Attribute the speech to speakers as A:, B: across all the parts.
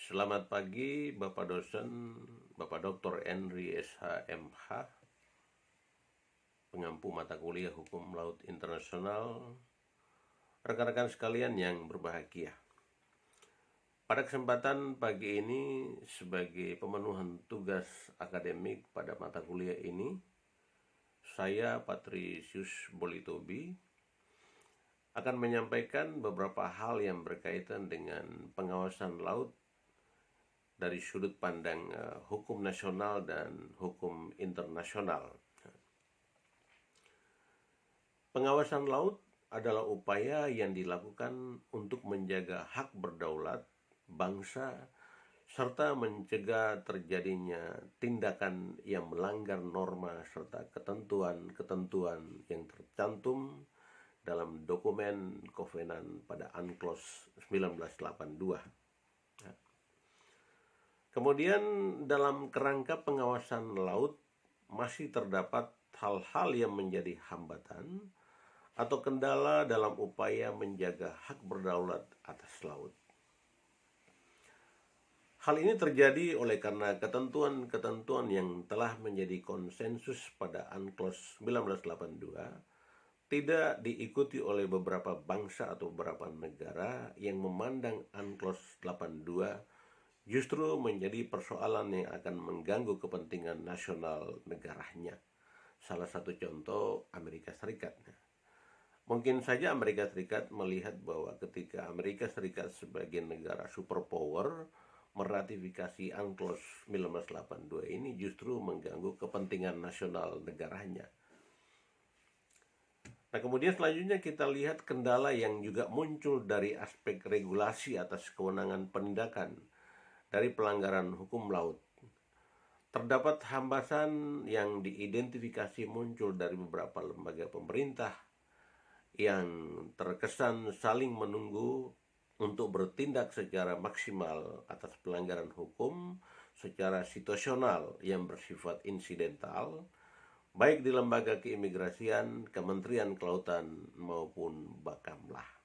A: Selamat pagi Bapak dosen, Bapak Dr. Henry SHMH, pengampu mata kuliah Hukum Laut Internasional, rekan-rekan sekalian yang berbahagia. Pada kesempatan pagi ini, sebagai pemenuhan tugas akademik pada mata kuliah ini, saya Patricius Bolitobi akan menyampaikan beberapa hal yang berkaitan dengan pengawasan laut dari sudut pandang hukum nasional dan hukum internasional. Pengawasan laut adalah upaya yang dilakukan untuk menjaga hak berdaulat bangsa serta mencegah terjadinya tindakan yang melanggar norma serta ketentuan-ketentuan yang tercantum dalam dokumen Kovenan pada UNCLOS 1982. Kemudian dalam kerangka pengawasan laut masih terdapat hal-hal yang menjadi hambatan atau kendala dalam upaya menjaga hak berdaulat atas laut. Hal ini terjadi oleh karena ketentuan-ketentuan yang telah menjadi konsensus pada UNCLOS 1982 tidak diikuti oleh beberapa bangsa atau beberapa negara yang memandang UNCLOS 82 justru menjadi persoalan yang akan mengganggu kepentingan nasional negaranya. Salah satu contoh Amerika Serikat. Mungkin saja Amerika Serikat melihat bahwa ketika Amerika Serikat sebagai negara superpower meratifikasi UNCLOS 1982 ini justru mengganggu kepentingan nasional negaranya. Nah, kemudian selanjutnya kita lihat kendala yang juga muncul dari aspek regulasi atas kewenangan penindakan dari pelanggaran hukum laut. Terdapat hambatan yang diidentifikasi muncul dari beberapa lembaga pemerintah yang terkesan saling menunggu untuk bertindak secara maksimal atas pelanggaran hukum secara situasional yang bersifat insidental, baik di lembaga keimigrasian, Kementerian Kelautan maupun Bakamla.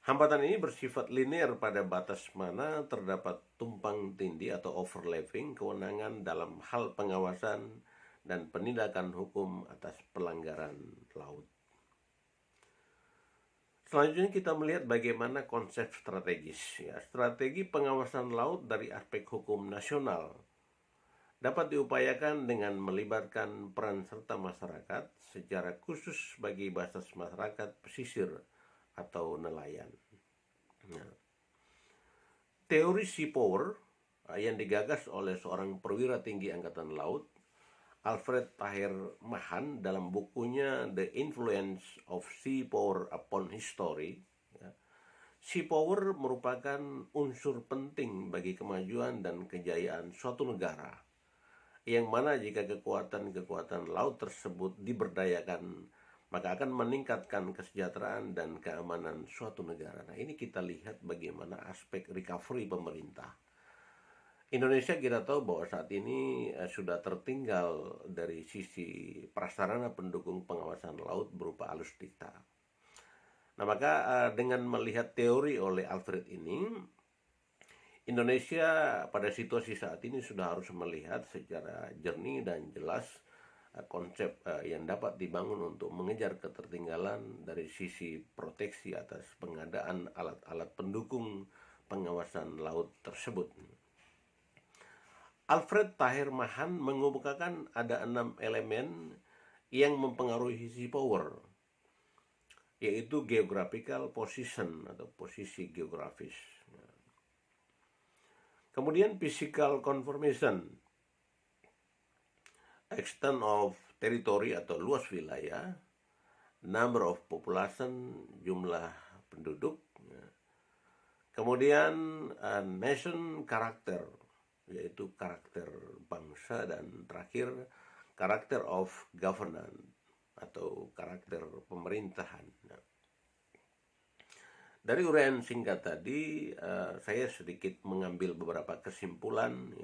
A: Hambatan ini bersifat linear pada batas mana terdapat tumpang tindih atau overlapping kewenangan dalam hal pengawasan dan penindakan hukum atas pelanggaran laut. Selanjutnya kita melihat bagaimana konsep strategis. Strategi pengawasan laut dari aspek hukum nasional dapat diupayakan dengan melibatkan peran serta masyarakat secara khusus bagi basis masyarakat pesisir atau nelayan. Nah, teori sea power yang digagas oleh seorang perwira tinggi Angkatan Laut, Alfred Tahir Mahan, dalam bukunya The Influence of Sea Power Upon History. Sea power merupakan unsur penting bagi kemajuan dan kejayaan suatu negara, yang mana jika kekuatan-kekuatan laut tersebut diberdayakan, maka akan meningkatkan kesejahteraan dan keamanan suatu negara. Nah, ini kita lihat bagaimana aspek recovery pemerintah. Indonesia kita tahu bahwa saat ini sudah tertinggal dari sisi prasarana pendukung pengawasan laut berupa alutsista. Nah, maka dengan melihat teori oleh Alfred ini, Indonesia pada situasi saat ini sudah harus melihat secara jernih dan jelas konsep yang dapat dibangun untuk mengejar ketertinggalan dari sisi proteksi atas pengadaan alat-alat pendukung pengawasan laut tersebut. Alfred Tahir Mahan mengemukakan ada 6 elemen yang mempengaruhi sea power, yaitu geographical position atau posisi geografis. Kemudian physical conformation, extent of territory atau luas wilayah, number of population, jumlah penduduk, kemudian nation character, yaitu karakter bangsa, dan terakhir karakter of governance atau karakter pemerintahan. Dari uraian singkat tadi, saya sedikit mengambil beberapa kesimpulan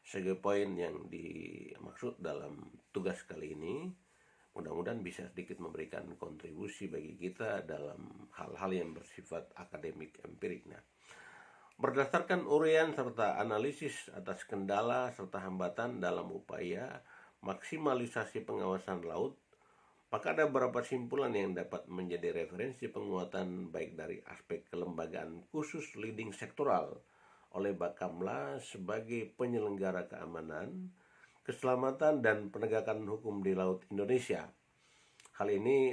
A: sebagai poin yang dimaksud dalam tugas kali ini. Mudah-mudahan bisa sedikit memberikan kontribusi bagi kita dalam hal-hal yang bersifat akademik empirik. Berdasarkan uraian serta analisis atas kendala serta hambatan dalam upaya maksimalisasi pengawasan laut, maka ada beberapa simpulan yang dapat menjadi referensi penguatan baik dari aspek kelembagaan khusus leading sektoral oleh Bakamla sebagai penyelenggara keamanan, keselamatan dan penegakan hukum di Laut Indonesia. Hal ini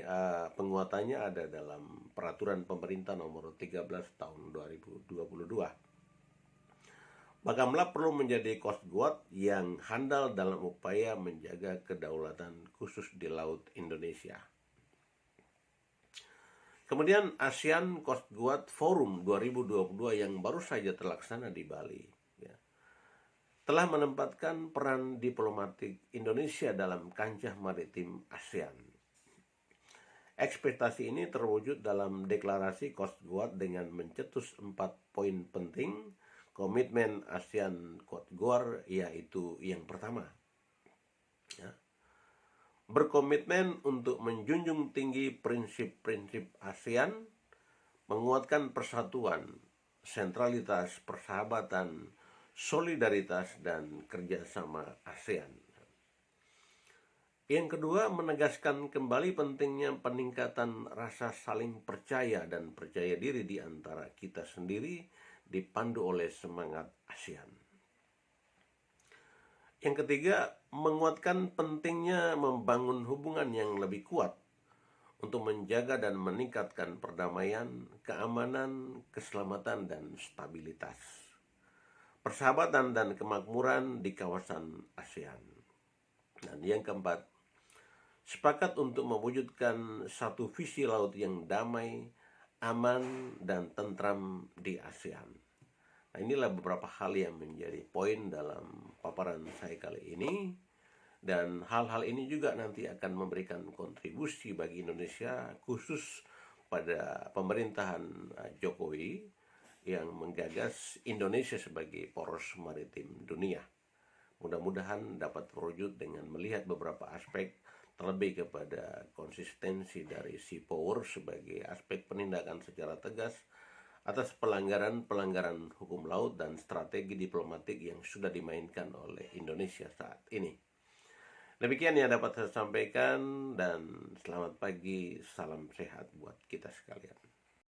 A: penguatannya ada dalam Peraturan Pemerintah Nomor 13 Tahun 2022. Bakamla perlu menjadi Coast Guard yang handal dalam upaya menjaga kedaulatan khusus di Laut Indonesia. Kemudian ASEAN Coast Guard Forum 2022 yang baru saja terlaksana di Bali, ya, telah menempatkan peran diplomatik Indonesia dalam kancah maritim ASEAN. Ekspektasi ini terwujud dalam deklarasi Coast Guard dengan mencetus 4 poin penting komitmen ASEAN Coast Guard, yaitu yang pertama, ya, berkomitmen untuk menjunjung tinggi prinsip-prinsip ASEAN, menguatkan persatuan, sentralitas, persahabatan, solidaritas, dan kerjasama ASEAN. Yang kedua, menegaskan kembali pentingnya peningkatan rasa saling percaya dan percaya diri di antara kita sendiri dipandu oleh semangat ASEAN. Yang ketiga, menguatkan pentingnya membangun hubungan yang lebih kuat untuk menjaga dan meningkatkan perdamaian, keamanan, keselamatan, dan stabilitas, persahabatan dan kemakmuran di kawasan ASEAN. Dan yang keempat, sepakat untuk mewujudkan satu visi laut yang damai, aman, dan tentram di ASEAN. Nah, inilah beberapa hal yang menjadi poin dalam paparan saya kali ini. Dan hal-hal ini juga nanti akan memberikan kontribusi bagi Indonesia, khusus pada pemerintahan Jokowi yang menggagas Indonesia sebagai poros maritim dunia. Mudah-mudahan dapat terwujud dengan melihat beberapa aspek, terlebih kepada konsistensi dari Sea Power sebagai aspek penindakan secara tegas atas pelanggaran-pelanggaran hukum laut dan strategi diplomatik yang sudah dimainkan oleh Indonesia saat ini. Demikian yang dapat saya sampaikan, dan selamat pagi, salam sehat buat kita sekalian.